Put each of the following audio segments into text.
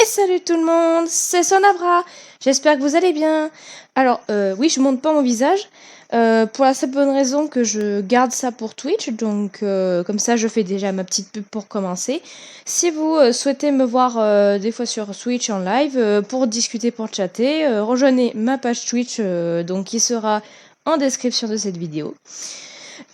Et salut tout le monde, c'est Sonabra. J'espère que vous allez bien. Alors, oui, je montre pas mon visage, pour la simple bonne raison que je garde ça pour Twitch, donc comme ça je fais déjà ma petite pub pour commencer. Si vous souhaitez me voir des fois sur Twitch en live, pour discuter, pour chatter, rejoignez ma page Twitch, donc qui sera en description de cette vidéo.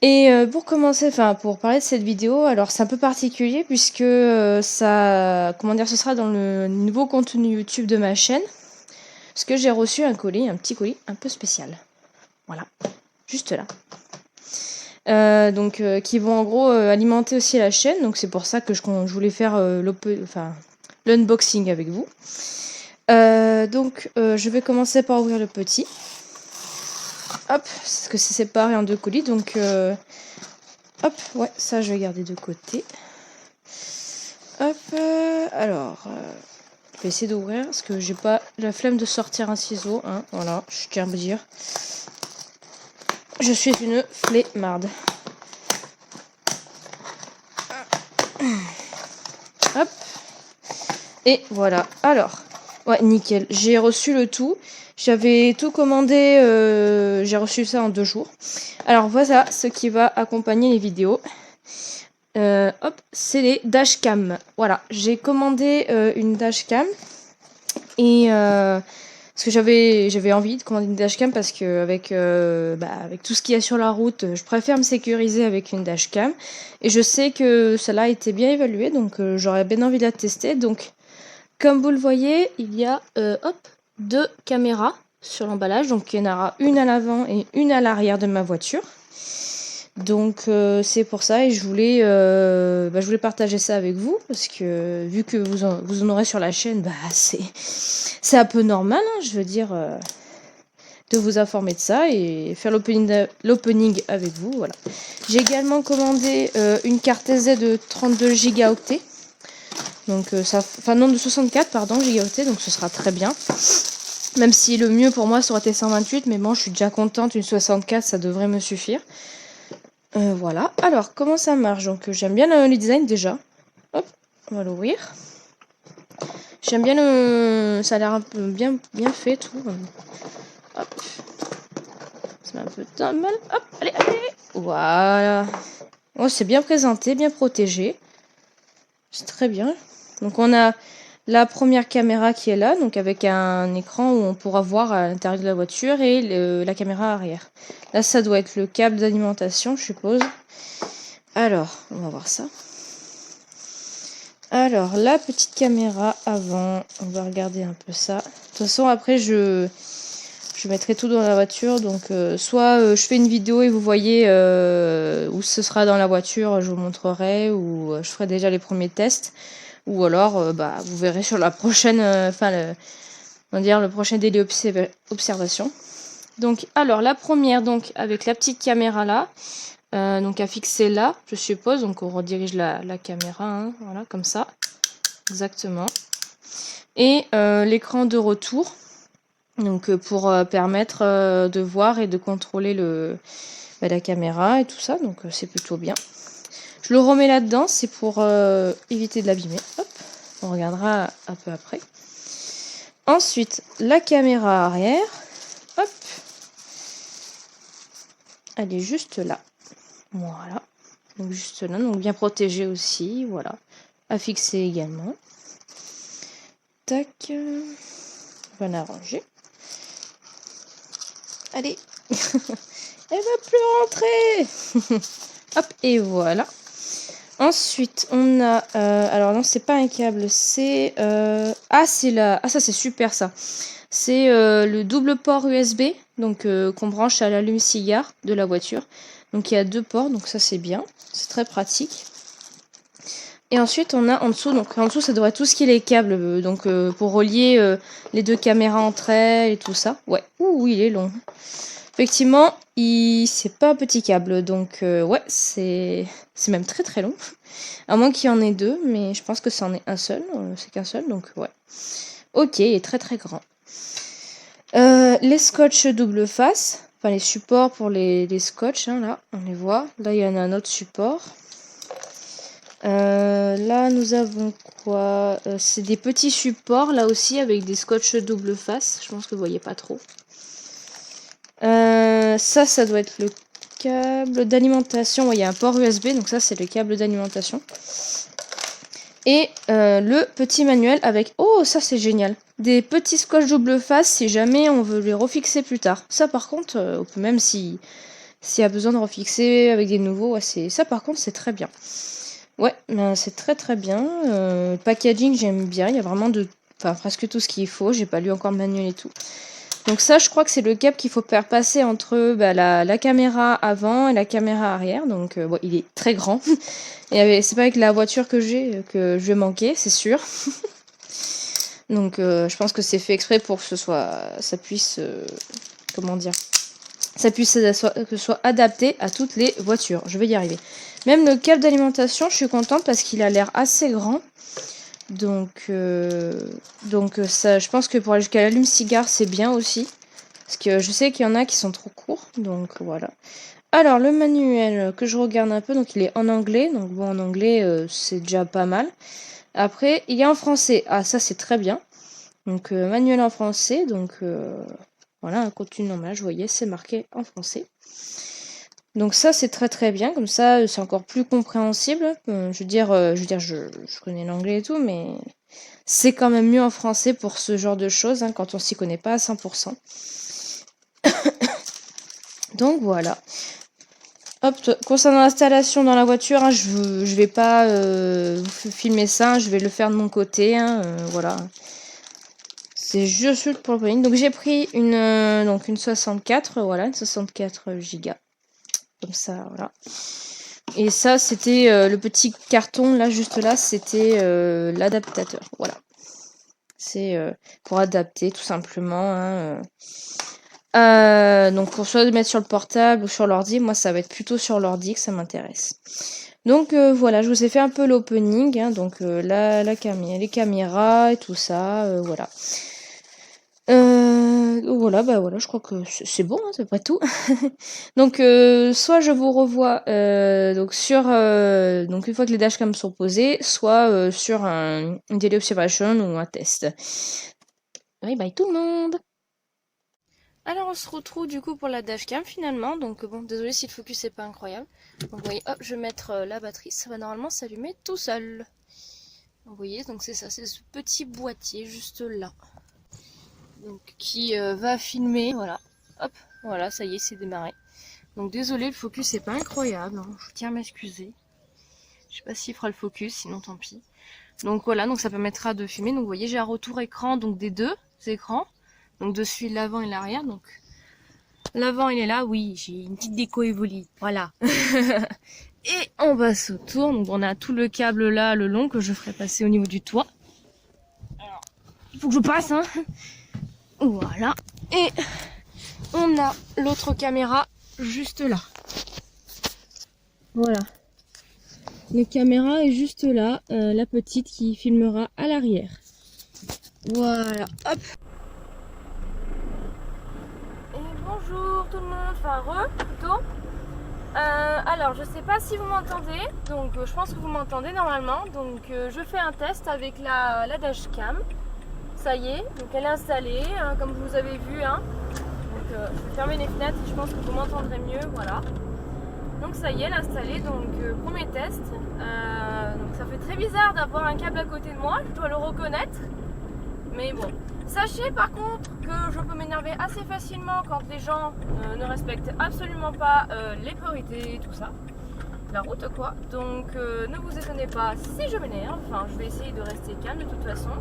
Et pour commencer, enfin pour parler de cette vidéo, alors c'est un peu particulier puisque ça, comment dire, ce sera dans le nouveau contenu YouTube de ma chaîne. Parce que j'ai reçu un colis, un petit colis un peu spécial. Voilà, juste là. Donc qui vont en gros alimenter aussi la chaîne. Donc c'est pour ça que je voulais faire l'unboxing avec vous. Donc je vais commencer par ouvrir le petit. Hop, parce que c'est séparé en deux colis, donc hop, ouais, ça je vais garder de côté. Hop, alors, je vais essayer d'ouvrir, parce que j'ai pas la flemme de sortir un ciseau, hein, voilà, je tiens à vous dire. Je suis une flemmarde. Hop, et voilà, alors, ouais, nickel, j'ai reçu le tout. J'avais tout commandé, j'ai reçu ça en 2 jours. Alors voilà ce qui va accompagner les vidéos. Hop, c'est les dashcam. Voilà, j'ai commandé une dashcam. Et parce que j'avais envie de commander une dashcam parce que avec tout ce qu'il y a sur la route, je préfère me sécuriser avec une dashcam. Et je sais que celle-là a été bien évaluée, donc j'aurais bien envie de la tester. Donc comme vous le voyez, il y a 2 caméras sur l'emballage. Donc il y en aura une à l'avant et une à l'arrière de ma voiture. Donc c'est pour ça, et je voulais partager ça avec vous, parce que vu que vous en aurez sur la chaîne, c'est un peu normal, hein, je veux dire, de vous informer de ça et faire l'opening avec vous. Voilà. J'ai également commandé une carte SD de 32 gigaoctets. Donc non, de 64 pardon gigaoctets, donc ce sera très bien. Même si le mieux pour moi ça aurait été 128, mais bon, je suis déjà contente, une 64 ça devrait me suffire. Voilà, alors comment ça marche? Donc j'aime bien le design déjà. Hop, on va l'ouvrir. J'aime bien ça a l'air un peu bien fait tout. Hop, ça met un peu de mal. Hop, allez. Voilà. Oh, c'est bien présenté, bien protégé. C'est très bien. Donc on a la première caméra qui est là, donc avec un écran où on pourra voir à l'intérieur de la voiture, et la caméra arrière. Là ça doit être le câble d'alimentation, je suppose. Alors, on va voir ça. Alors, la petite caméra avant, on va regarder un peu ça. De toute façon, après, je mettrai tout dans la voiture. Donc, soit je fais une vidéo et vous voyez où ce sera dans la voiture, je vous montrerai, ou je ferai déjà les premiers tests. Ou alors, vous verrez sur la prochaine, le prochain délai observation. Donc, alors, la première, donc, avec la petite caméra là. Donc à fixer là, je suppose. Donc on redirige la caméra, hein, voilà, comme ça. Exactement. Et l'écran de retour. Donc pour permettre de voir et de contrôler la caméra et tout ça. Donc c'est plutôt bien. Je le remets là-dedans, c'est pour éviter de l'abîmer. Hop, on regardera un peu après. Ensuite, la caméra arrière. Hop. Elle est juste là. Voilà, donc juste là, donc bien protégé aussi, voilà, à fixer également. Tac, on va l'arranger. Allez, elle va plus rentrer. Hop, et voilà. Ensuite, on a, alors non, c'est pas un câble, c'est, c'est là, ça c'est super ça. C'est le double port USB, donc qu'on branche à l'allume-cigare de la voiture. Donc il y a 2 ports, donc ça c'est bien, c'est très pratique. Et ensuite on a en dessous, donc en dessous ça devrait être tout ce qui est les câbles, donc pour relier les 2 caméras entre elles et tout ça. Ouais, ouh, il est long. Effectivement, c'est pas un petit câble, donc ouais, c'est même très très long. À moins qu'il y en ait 2, mais je pense que c'en est un seul, c'est qu'un seul, donc ouais. Ok, il est très très grand. Les scotch double face, enfin les supports pour les scotch, hein, là, on les voit. Là, il y en a un autre support. Là, nous avons quoi? C'est des petits supports, là aussi, avec des scotch double face. Je pense que vous voyez pas trop. Ça doit être le câble d'alimentation. Ouais, il y a un port USB, donc ça, c'est le câble d'alimentation. Et le petit manuel avec... Oh, ça, c'est génial. Des petits scotch double face si jamais on veut les refixer plus tard. Ça, par contre, on peut même s'il y a besoin de refixer avec des nouveaux, ouais, ça, par contre, c'est très bien. Ouais, c'est très très bien. Le packaging, j'aime bien. Il y a vraiment presque tout ce qu'il faut. J'ai pas lu encore le manuel et tout. Donc ça, je crois que c'est le câble qu'il faut faire passer entre la caméra avant et la caméra arrière. Donc bon, il est très grand. Et c'est pas avec la voiture que j'ai que je vais manquer, c'est sûr. Donc je pense que c'est fait exprès pour que ça puisse, comment dire, que ce soit adapté à toutes les voitures. Je vais y arriver. Même le câble d'alimentation, je suis contente parce qu'il a l'air assez grand. Donc ça, je pense que pour aller jusqu'à l'allume-cigare, c'est bien aussi. Parce que je sais qu'il y en a qui sont trop courts. Donc voilà. Alors, le manuel que je regarde un peu, donc il est en anglais. Donc bon, en anglais, c'est déjà pas mal. Après, il est en français. Ah, ça, c'est très bien. Donc, manuel en français. Donc voilà, un contenu normal, je voyais, c'est marqué en français. Donc ça, c'est très très bien. Comme ça, c'est encore plus compréhensible. Je veux dire, je connais l'anglais et tout, mais c'est quand même mieux en français pour ce genre de choses, hein, quand on s'y connaît pas à 100%. Donc voilà. Hop, concernant l'installation dans la voiture, hein, je vais pas vous filmer ça, hein, je vais le faire de mon côté, hein, voilà. C'est juste pour le planning. Donc j'ai pris une 64, voilà, une 64 Go. Comme ça, voilà. Et ça, c'était le petit carton, là, juste là, c'était l'adaptateur, voilà. C'est pour adapter, tout simplement, hein, donc pour soit de mettre sur le portable ou sur l'ordi, moi ça va être plutôt sur l'ordi que ça m'intéresse. Donc voilà, je vous ai fait un peu l'opening, hein, donc les caméras et tout ça, voilà. Voilà, bah voilà, je crois que c'est bon, hein, c'est pas tout. Donc soit je vous revois donc sur donc une fois que les dashcams sont posés, soit sur une daily observation ou un test. Bye bye tout le monde. Alors on se retrouve du coup pour la dashcam finalement, donc bon désolé si le focus n'est pas incroyable. Donc vous voyez, hop, je vais mettre la batterie, ça va normalement s'allumer tout seul. Vous voyez, donc c'est ça, c'est ce petit boîtier juste là. Donc qui va filmer, voilà, hop, voilà, ça y est, c'est démarré. Donc désolé, le focus n'est pas incroyable, hein, je tiens à m'excuser. Je sais pas s'il fera le focus, sinon tant pis. Donc voilà, donc ça permettra de filmer. Donc vous voyez, j'ai un retour écran donc des deux écrans. Donc dessus l'avant et l'arrière. Donc l'avant il est là, oui, j'ai une petite déco Evoli, voilà. Et on passe autour, donc on a tout le câble là, le long que je ferai passer au niveau du toit. Alors, il faut que je passe, hein. Voilà. Et on a l'autre caméra juste là. Voilà. La caméra est juste là, la petite qui filmera à l'arrière. Voilà, hop. Et bonjour tout le monde, enfin plutôt. Alors je sais pas si vous m'entendez, donc je pense que vous m'entendez normalement. Donc je fais un test avec la dashcam. Ça y est, donc elle est installée, hein, comme vous avez vu. Hein. Donc je vais fermer les fenêtres et je pense que vous m'entendrez mieux, voilà. Donc ça y est, elle est installée, donc premier test. Donc ça fait très bizarre d'avoir un câble à côté de moi, je dois le reconnaître. Mais bon, sachez par contre que je peux m'énerver assez facilement quand les gens ne respectent absolument pas les priorités et tout ça. La route quoi. Donc ne vous étonnez pas si je m'énerve, enfin je vais essayer de rester calme de toute façon.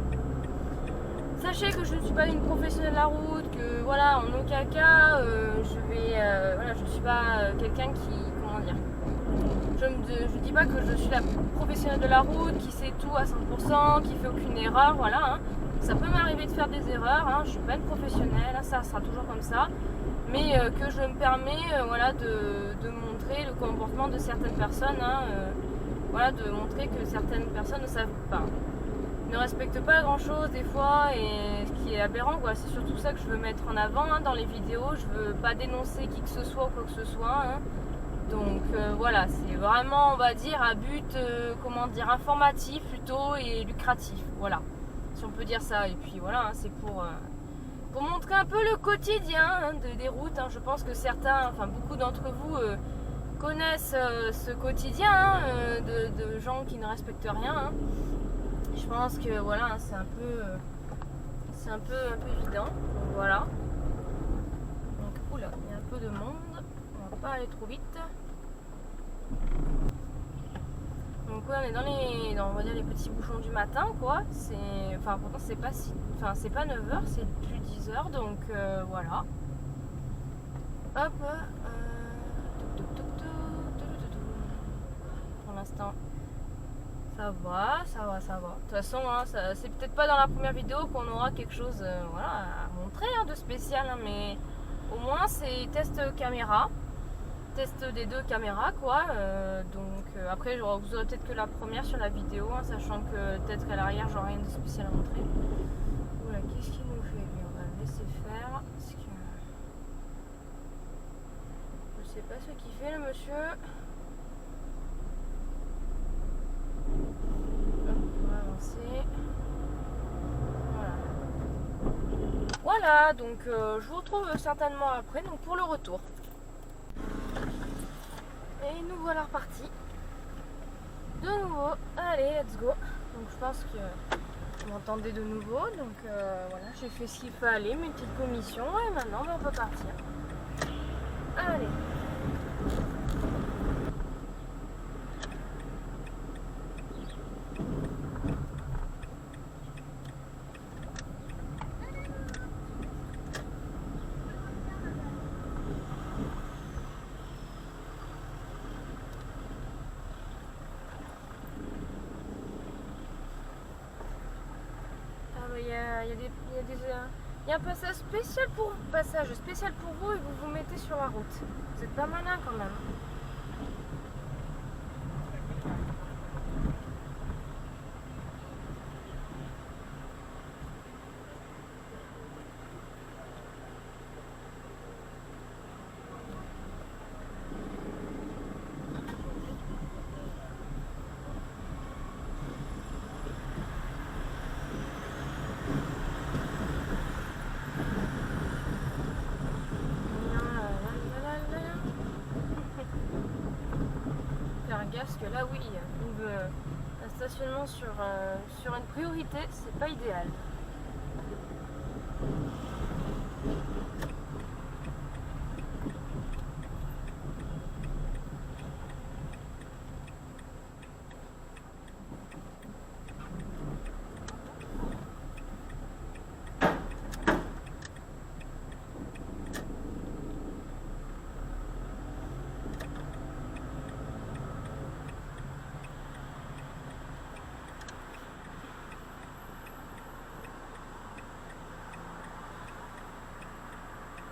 Sachez que je ne suis pas une professionnelle de la route, que voilà, en aucun cas voilà, je ne suis pas quelqu'un qui, comment dire, je dis pas que je suis la professionnelle de la route, qui sait tout à 100%, qui fait aucune erreur, voilà. Hein. Ça peut m'arriver de faire des erreurs, hein, je suis pas une professionnelle, hein, ça sera toujours comme ça. Mais que je me permets voilà, de montrer le comportement de certaines personnes, hein, voilà, de montrer que certaines personnes ne savent pas. Ne respectent pas grand chose des fois, et ce qui est aberrant quoi. C'est surtout ça que je veux mettre en avant hein, dans les vidéos. Je veux pas dénoncer qui que ce soit ou quoi que ce soit hein. Donc voilà, c'est vraiment, on va dire, à but, comment dire, informatif plutôt et lucratif. Voilà, si on peut dire ça. Et puis voilà, hein, c'est pour montrer un peu le quotidien hein, des routes. Hein. Je pense que certains, enfin beaucoup d'entre vous connaissent ce quotidien hein, de gens qui ne respectent rien. Hein. Je pense que voilà, hein, c'est un peu évident. Donc voilà. Donc oula, il y a un peu de monde. On va pas aller trop vite. Donc ouais, on est dans on va dire les petits bouchons du matin quoi. Enfin pourtant c'est pas 9h, c'est plus 10h donc voilà. Hop. Pour l'instant ça va. De toute façon hein, c'est peut-être pas dans la première vidéo qu'on aura quelque chose voilà, à montrer hein, de spécial hein, mais au moins c'est test caméra. Test des 2 caméras quoi donc après vous aurez peut-être que la première sur la vidéo hein, sachant que peut-être qu'à l'arrière j'aurai rien de spécial à montrer. Voilà, qu'est-ce qu'il nous fait lui, on va le laisser faire parce que je sais pas ce qu'il fait le monsieur. Hop, on va avancer. Voilà donc je vous retrouve certainement après donc pour le retour. Et nous voilà repartis. De nouveau, allez, let's go. Donc je pense que vous m'entendez de nouveau. Donc voilà, j'ai fait ce qu'il fallait, mes petites commissions. Et maintenant, on peut partir. Allez. Il y a un passage spécial pour vous et vous vous mettez sur la route. Vous êtes pas malin quand même. Parce que là oui, un stationnement sur une priorité, c'est pas idéal.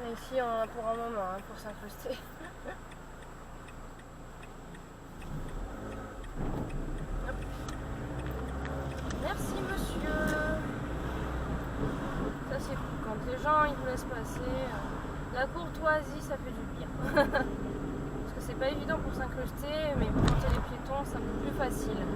Et ici, on en a pour un moment, hein, pour s'incruster. Merci, monsieur. Ça, c'est cool. Quand les gens, ils vous laissent passer, la courtoisie, ça fait du bien. Parce que c'est pas évident pour s'incruster, mais pour quand il y a les piétons, c'est un peu plus facile.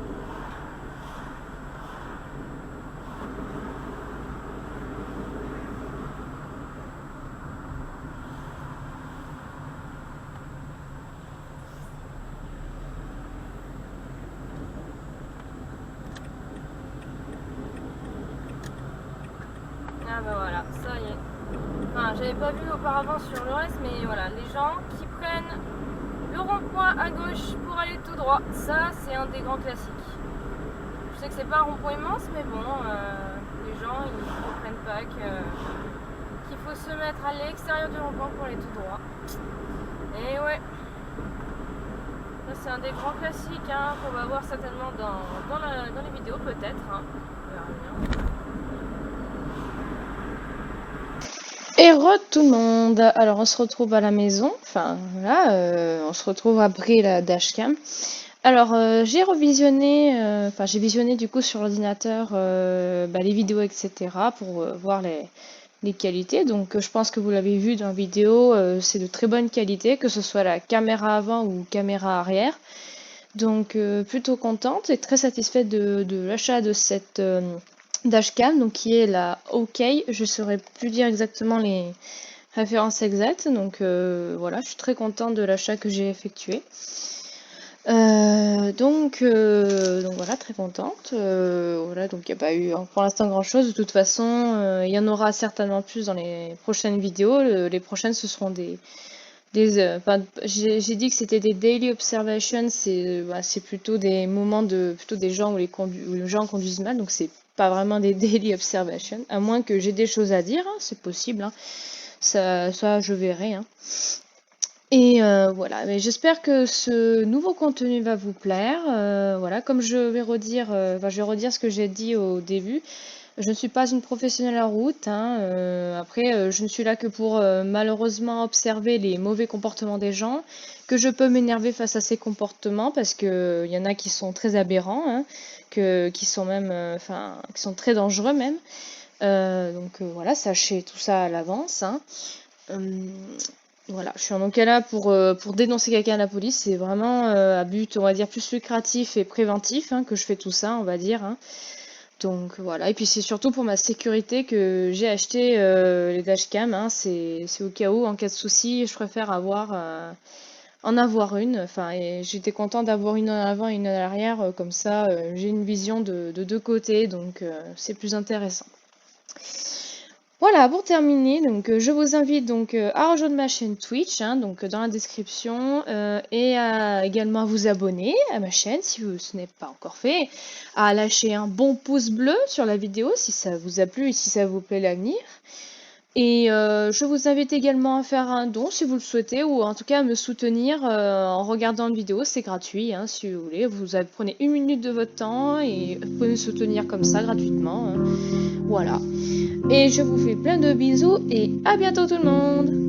Ah bah voilà, ça y est. Enfin, j'avais pas vu auparavant sur le reste, mais voilà, les gens qui prennent le rond-point à gauche pour aller tout droit, ça c'est un des grands classiques. Je sais que c'est pas un rond-point immense, mais bon, les gens ils ne comprennent pas qu'il faut se mettre à l'extérieur du rond-point pour aller tout droit. Et ouais, ça c'est un des grands classiques hein, qu'on va voir certainement dans les vidéos peut-être. Hein. On verra bien. Et tout le monde. Alors on se retrouve à la maison. Enfin voilà, on se retrouve après la dashcam. Alors j'ai revisionné, j'ai visionné du coup sur l'ordinateur les vidéos etc. pour voir les qualités. Donc je pense que vous l'avez vu dans la vidéo, c'est de très bonne qualité, que ce soit la caméra avant ou caméra arrière. Donc plutôt contente et très satisfaite de l'achat de cette dashcam, donc qui est la OK. Je saurais plus dire exactement les références exactes. Donc voilà, je suis très contente de l'achat que j'ai effectué. Donc voilà, très contente. Voilà, donc il n'y a pas eu pour l'instant grand chose. De toute façon, il y en aura certainement plus dans les prochaines vidéos. Les prochaines, ce seront j'ai dit que c'était des daily observations, c'est plutôt des moments plutôt des gens où les gens conduisent mal, donc c'est pas vraiment des daily observations, à moins que j'ai des choses à dire, hein, c'est possible, hein. Ça je verrai, hein. Et voilà, mais j'espère que ce nouveau contenu va vous plaire. Voilà, comme je vais redire, je vais redire ce que j'ai dit au début. Je ne suis pas une professionnelle en route, hein. Après, je ne suis là que pour malheureusement observer les mauvais comportements des gens, que je peux m'énerver face à ces comportements parce que y en a qui sont très aberrants, hein, qui sont même, qui sont très dangereux même. Donc voilà, sachez tout ça à l'avance, hein. Voilà, je suis donc là pour dénoncer quelqu'un à la police. C'est vraiment à but, on va dire, plus lucratif et préventif, hein, que je fais tout ça, on va dire, hein. Donc voilà, et puis c'est surtout pour ma sécurité que j'ai acheté les dashcams, hein. C'est au cas où, en cas de souci, je préfère en avoir une. Enfin, et j'étais contente d'avoir une en avant et une en arrière, comme ça j'ai une vision de deux côtés, donc c'est plus intéressant. Voilà, pour terminer, donc je vous invite donc à rejoindre ma chaîne Twitch, hein, donc dans la description, et également à vous abonner à ma chaîne si ce n'est pas encore fait, à lâcher un bon pouce bleu sur la vidéo si ça vous a plu et si ça vous plaît l'avenir. Et je vous invite également à faire un don si vous le souhaitez, ou en tout cas à me soutenir en regardant une vidéo, c'est gratuit, hein, si vous voulez. Prenez 1 minute de votre temps et vous pouvez me soutenir comme ça gratuitement, hein. Voilà. Et je vous fais plein de bisous et à bientôt tout le monde!